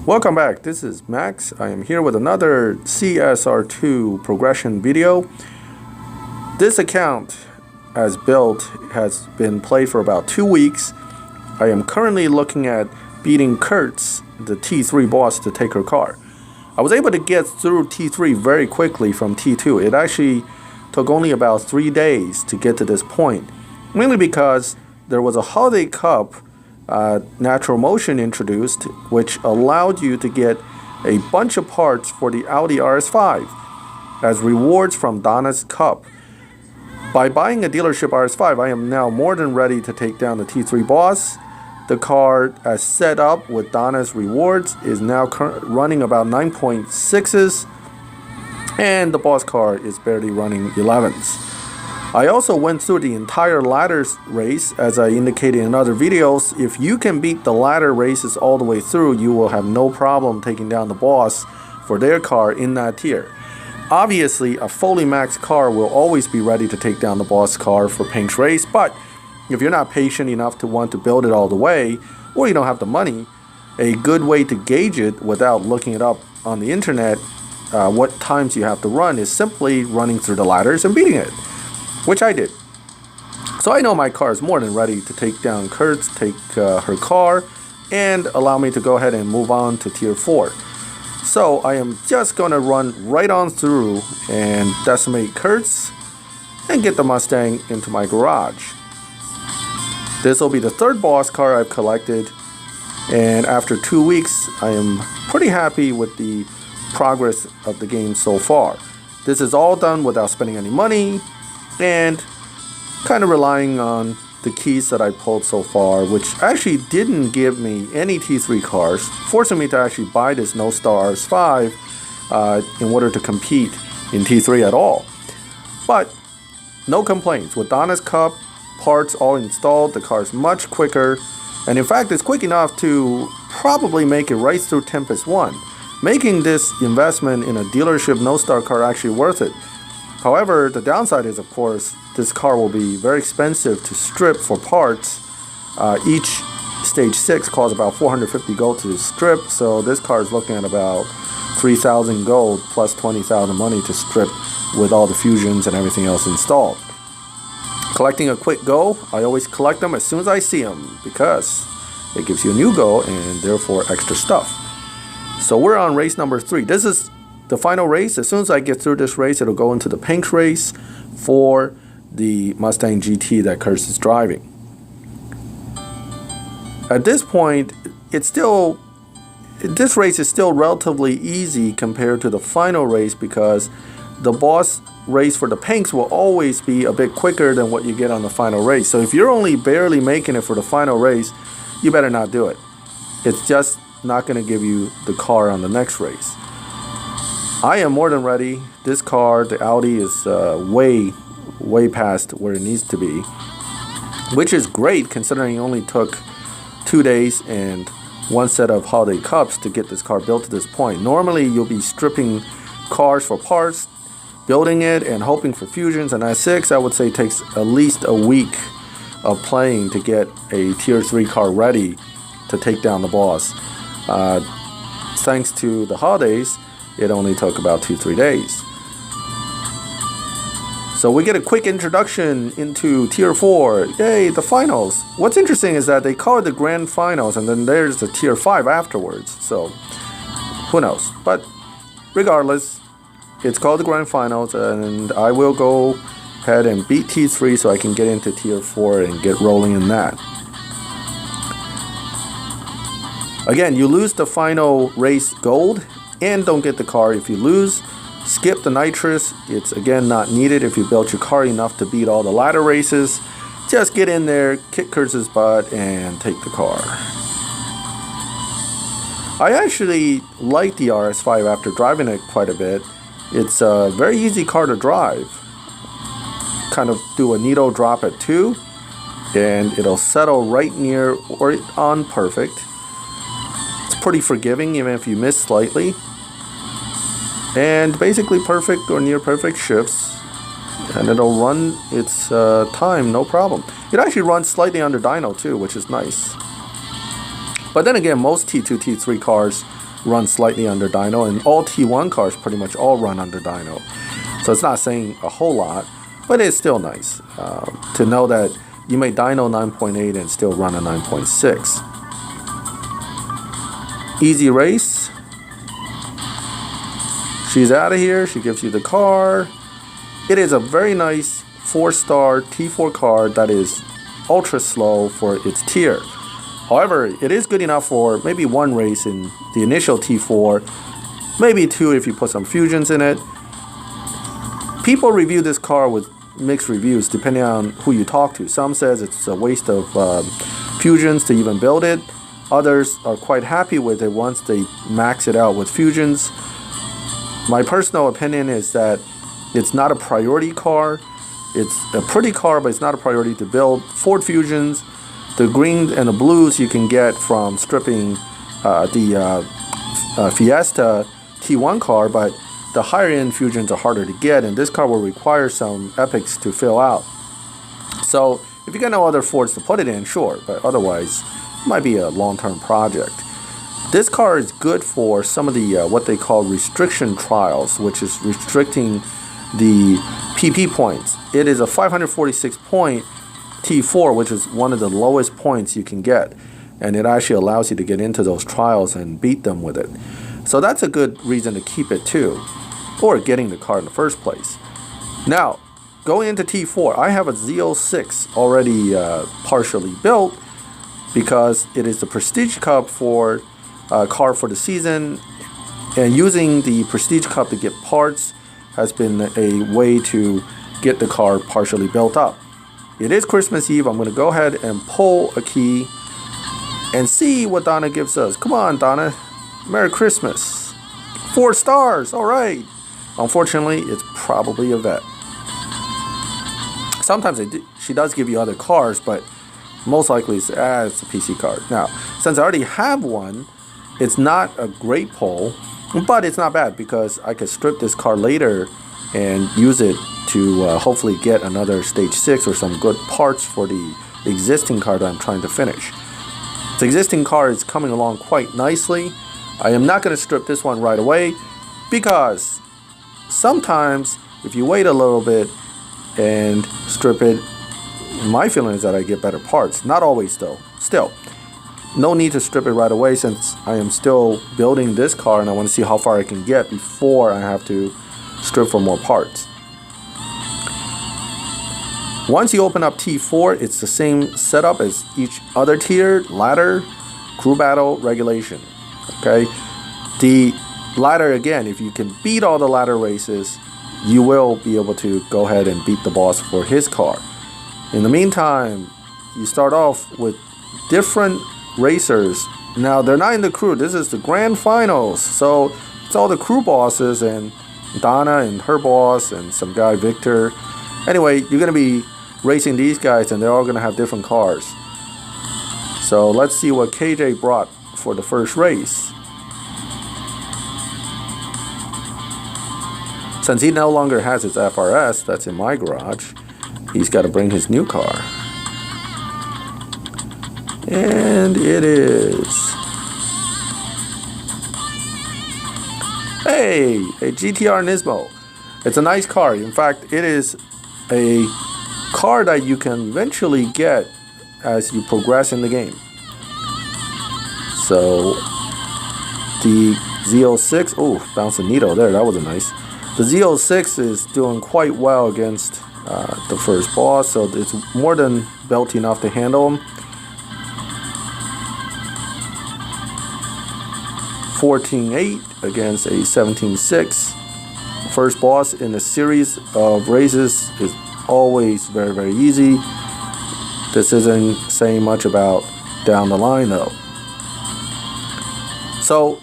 Welcome back, this is Max. I am here with another CSR2 progression video. This account, as built, has been played for about 2 weeks. I am currently looking at beating Kurtz, the T3 boss, to take her car. I was able to get through T3 very quickly from T2. It actually took only about 3 days to get to this point, mainly because there was a holiday cup natural motion introduced, which allowed you to get a bunch of parts for the Audi RS5 as rewards from Donna's cup. By buying a dealership RS5, I am now more than ready to take down the T3 boss. The car, as set up with Donna's rewards, is now running about 9.6s, and the boss car is barely running 11s. I also went through the entire ladder race, as I indicated in other videos. If you can beat the ladder races all the way through, you will have no problem taking down the boss for their car in that tier. Obviously, a fully maxed car will always be ready to take down the boss car for paint race, but if you're not patient enough to want to build it all the way, or you don't have the money, a good way to gauge it without looking it up on the internet, what times you have to run, is simply running through the ladders and beating it, which I did. So I know my car is more than ready to take down Kurtz, take her car, and allow me to go ahead and move on to tier 4. So I am just going to run right on through and decimate Kurtz and get the Mustang into my garage. This will be the third boss car I've collected, and after 2 weeks I am pretty happy with the progress of the game so far. This is all done without spending any money and kind of relying on the keys that I pulled so far, which actually didn't give me any T3 cars, forcing me to actually buy this No Star RS5 in order to compete in T3 at all. But no complaints. With Donna's Cup, parts all installed, the car is much quicker, and in fact it's quick enough to probably make it right through Tempest 1, making this investment in a dealership No Star car actually worth it. However, the downside is, of course, this car will be very expensive to strip for parts. Each stage 6 costs about 450 gold to strip, so this car is looking at about 3,000 gold plus 20,000 money to strip with all the fusions and everything else installed. Collecting a quick go, I always collect them as soon as I see them because it gives you a new go and therefore extra stuff. So we're on race number 3. This is the final race. As soon as I get through this race, it'll go into the paint race for the Mustang GT that Kurtz is driving. At this point, this race is still relatively easy compared to the final race because the boss race for the paints will always be a bit quicker than what you get on the final race. So if you're only barely making it for the final race, you better not do it. It's just not going to give you the car on the next race. I am more than ready. This car, the Audi, is way past where it needs to be, which is great considering it only took 2 days and 1 set of holiday cups to get this car built to this point. Normally you'll be stripping cars for parts, building it, and hoping for fusions, and at 6 I would say takes at least a week of playing to get a tier 3 car ready to take down the boss. Thanks to the holidays, it only took about 2-3 days. So we get a quick introduction into tier 4. Yay, the finals. What's interesting is that they call it the grand finals, and then there's the tier 5 afterwards. So who knows? But regardless, it's called the grand finals, and I will go ahead and beat T3 so I can get into tier 4 and get rolling in that. Again, you lose the final race gold and don't get the car if you lose. Skip the nitrous. It's again not needed if you built your car enough to beat all the ladder races. Just get in there, kick Kurtz's butt, and take the car. I actually like the RS5 after driving it quite a bit. It's a very easy car to drive. Kind of do a needle drop at 2 and it'll settle right near or on perfect. It's pretty forgiving even if you miss slightly, and basically perfect or near perfect shifts, and it'll run its time no problem. It actually runs slightly under dyno too, which is nice. But then again, most T2, T3 cars run slightly under dyno, and all T1 cars pretty much all run under dyno. So it's not saying a whole lot, but it's still nice to know that you may dyno 9.8 and still run a 9.6. Easy race. She's out of here. She gives you the car. It is a very nice 4-star T4 car that is ultra slow for its tier. However, it is good enough for maybe one race in the initial T4, maybe two if you put some fusions in it. People review this car with mixed reviews depending on who you talk to. Some says it's a waste of fusions to even build it. Others are quite happy with it once they max it out with fusions. My personal opinion is that it's not a priority car. It's a pretty car, but it's not a priority to build. Ford Fusions, the green and the blues you can get from stripping the Fiesta T1 car, but the higher end Fusions are harder to get, and this car will require some epics to fill out. So if you got no other Fords to put it in, sure, but otherwise it might be a long-term project. This car is good for some of the what they call restriction trials, which is restricting the PP points. It is a 546 point T4, which is one of the lowest points you can get, and it actually allows you to get into those trials and beat them with it. So that's a good reason to keep it too, or getting the car in the first place. Now, going into T4, I have a Z06 already partially built because it is the Prestige Cup for car for the season, and using the Prestige Cup to get parts has been a way to get the car partially built up. It is Christmas Eve. I'm going to go ahead and pull a key and see what Donna gives us. Come on, Donna. Merry Christmas. 4 stars. All right. Unfortunately, it's probably a vet. Sometimes she does give you other cars, but most likely it's a PC card. Now, since I already have one, it's not a great pull, but it's not bad because I could strip this car later and use it to hopefully get another stage 6 or some good parts for the existing car that I'm trying to finish. The existing car is coming along quite nicely. I am not going to strip this one right away because sometimes if you wait a little bit and strip it, my feeling is that I get better parts. Not always though. Still, no need to strip it right away since I am still building this car and I want to see how far I can get before I have to strip for more parts. Once you open up T4, it's the same setup as each other tier: ladder, crew battle, regulation. Okay, the ladder, again, if you can beat all the ladder races, you will be able to go ahead and beat the boss for his car. In the meantime, you start off with different racers. Now, they're not in the crew. This is the grand finals, so it's all the crew bosses and Donna and her boss and some guy Victor. Anyway, you're going to be racing these guys and they're all going to have different cars. So let's see what KJ brought for the first race. Since he no longer has his FRS that's in my garage, he's got to bring his new car. And it is, hey, a GTR Nismo. It's a nice car. In fact, it is a car that you can eventually get as you progress in the game. So the Z06, oh, bounced a needle there. That wasn't nice. The Z06 is doing quite well against the first boss, so it's more than built enough to handle him. 14.8 against a 17.6. First boss in a series of races is always very, very easy. This isn't saying much about down the line though. So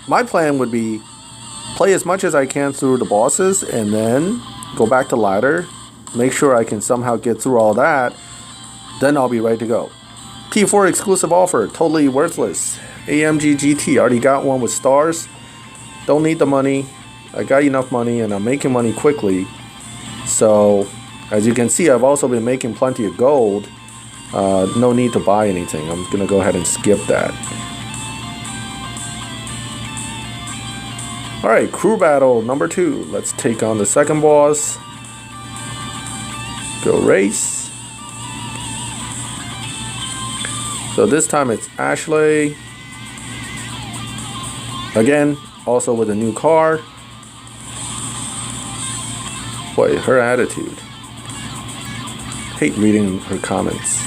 my plan would be play as much as I can through the bosses and then go back to ladder, make sure I can somehow get through all that, then I'll be ready to go. T4 exclusive offer, totally worthless. AMG GT, already got one with stars. Don't need the money. I got enough money and I'm making money quickly. So as you can see, I've also been making plenty of gold. No need to buy anything. I'm gonna go ahead and skip that. Alright, crew battle number 2. Let's take on the second boss. Go race. So this time it's Ashley. Again, also with a new car. Boy, her attitude. Hate reading her comments.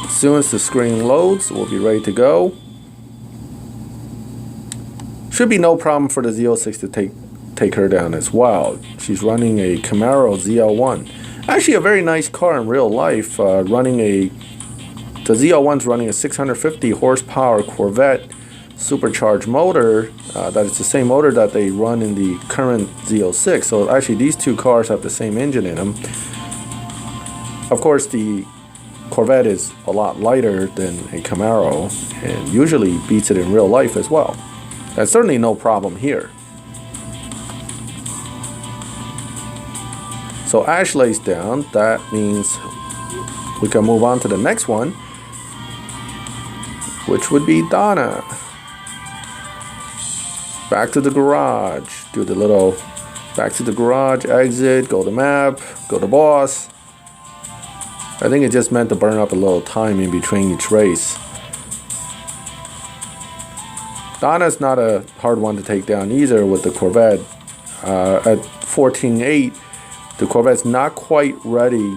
As soon as the screen loads, we'll be ready to go. Should be no problem for the Z06 to take her down as well. She's running a Camaro ZL1. Actually a very nice car in real life. The ZL1's running a 650 horsepower Corvette supercharged motor. That is the same motor that they run in the current Z06. So actually these two cars have the same engine in them. Of course the Corvette is a lot lighter than a Camaro and usually beats it in real life as well. That's certainly no problem here. So Ashley's down. That means we can move on to the next one, which would be Donna. Back to the garage. Do the little back to the garage, exit, go to map, go to boss. I think it just meant to burn up a little time in between each race. Donna's not a hard one to take down either with the Corvette. At 14.8, the Corvette's not quite ready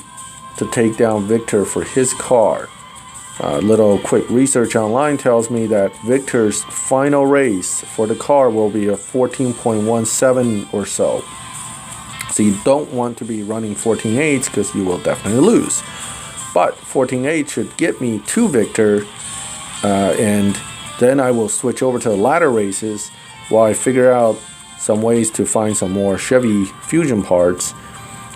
to take down Victor for his car. Little quick research online tells me that Victor's final race for the car will be a 14.17 or so. So you don't want to be running 14.8s because you will definitely lose. But 14.8 should get me to Victor, and then I will switch over to the ladder races while I figure out some ways to find some more Chevy Fusion parts.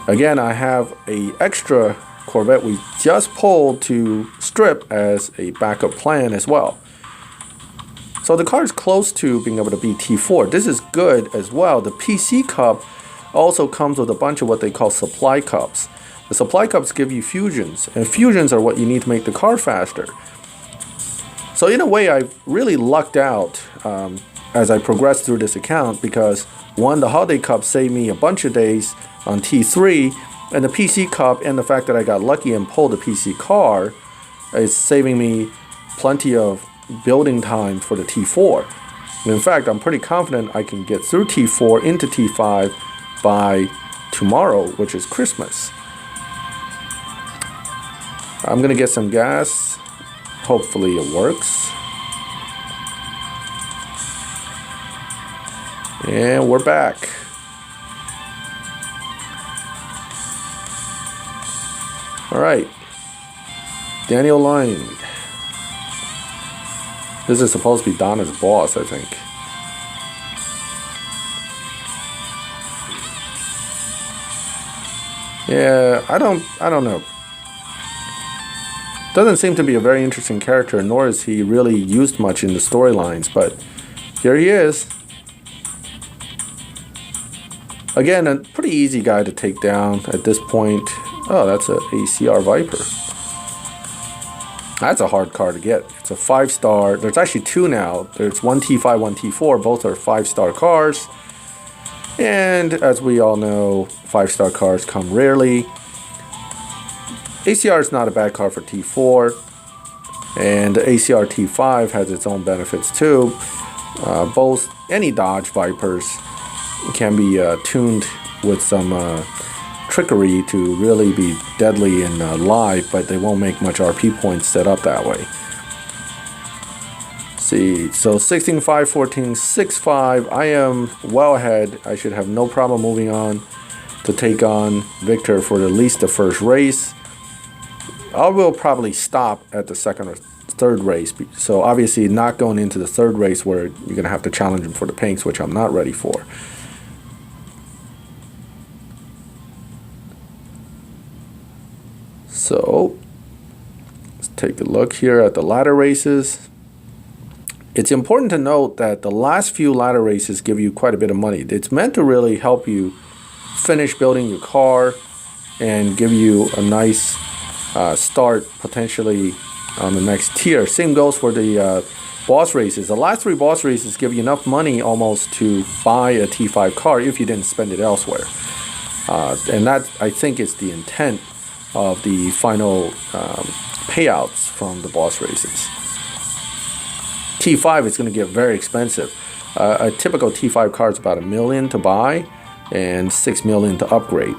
Again, I have a extra Corvette we just pulled to strip as a backup plan as well. So the car is close to being able to beat T4. This is good as well. The PC cup also comes with a bunch of what they call supply cups. The supply cups give you fusions, and fusions are what you need to make the car faster. So in a way, I've really lucked out as I progressed through this account because one, the holiday cup saved me a bunch of days on T3, and the PC cup and the fact that I got lucky and pulled the PC car is saving me plenty of building time for the T4. And in fact, I'm pretty confident I can get through T4 into T5 by tomorrow, which is Christmas. I'm gonna get some gas. Hopefully it works. And we're back. All right, Daniel Line. This is supposed to be Donna's boss, I think. Yeah, I don't know. Doesn't seem to be a very interesting character, nor is he really used much in the storylines, but here he is. Again, a pretty easy guy to take down at this point. Oh, that's a ACR Viper. That's a hard car to get. It's a 5-star. There's actually two now. There's one T5, one T4. Both are 5-star cars. And as we all know, 5-star cars come rarely. ACR is not a bad car for T4. And the ACR T5 has its own benefits too. Both, any Dodge Vipers can be tuned with some trickery to really be deadly in live, but they won't make much RP points set up that way. See, so 16.5, 14.65. I am well ahead. I should have no problem moving on to take on Victor for at least the first race. I will probably stop at the second or third race. So obviously not going into the third race where you're going to have to challenge him for the pinks, which I'm not ready for. So let's take a look here at the ladder races. It's important to note that the last few ladder races give you quite a bit of money. It's meant to really help you finish building your car and give you a nice start potentially on the next tier. Same goes for the boss races. The last 3 boss races give you enough money almost to buy a T5 car if you didn't spend it elsewhere. And that, I think, is the intent of the final payouts from the boss races. T5 is going to get very expensive. A typical T5 car is about $1 million to buy and $6 million to upgrade.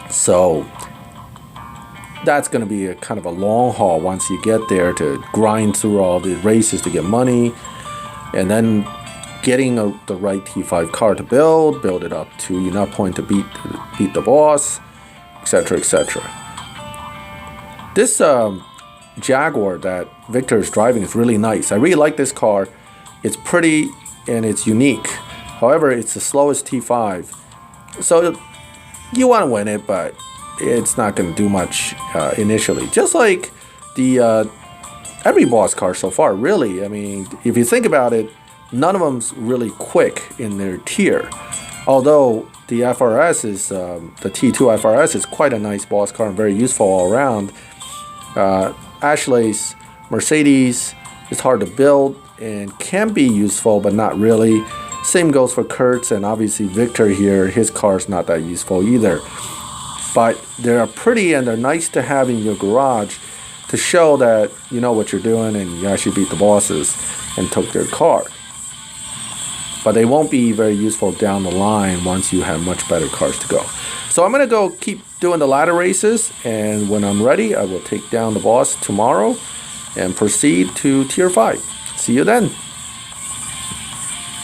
So that's going to be a kind of a long haul once you get there, to grind through all the races to get money, and then getting the right T5 car to build it up to enough point to beat the boss, etc., etc. This Jaguar that Victor is driving is really nice. I really like this car. It's pretty and it's unique. However, it's the slowest T5, so you want to win it, but it's not going to do much initially. Just like the every boss car so far, really. I mean, if you think about it, none of them's really quick in their tier. Although the FRS is the T2 FRS is quite a nice boss car and very useful all around. Ashley's Mercedes is hard to build and can be useful, but not really. Same goes for Kurtz, and obviously Victor here, his car's not that useful either. But they're pretty and they're nice to have in your garage to show that you know what you're doing and you actually beat the bosses and took their car. But they won't be very useful down the line once you have much better cars to go. So I'm going to go keep doing the ladder races, and when I'm ready, I will take down the boss tomorrow and proceed to Tier 5. See you then.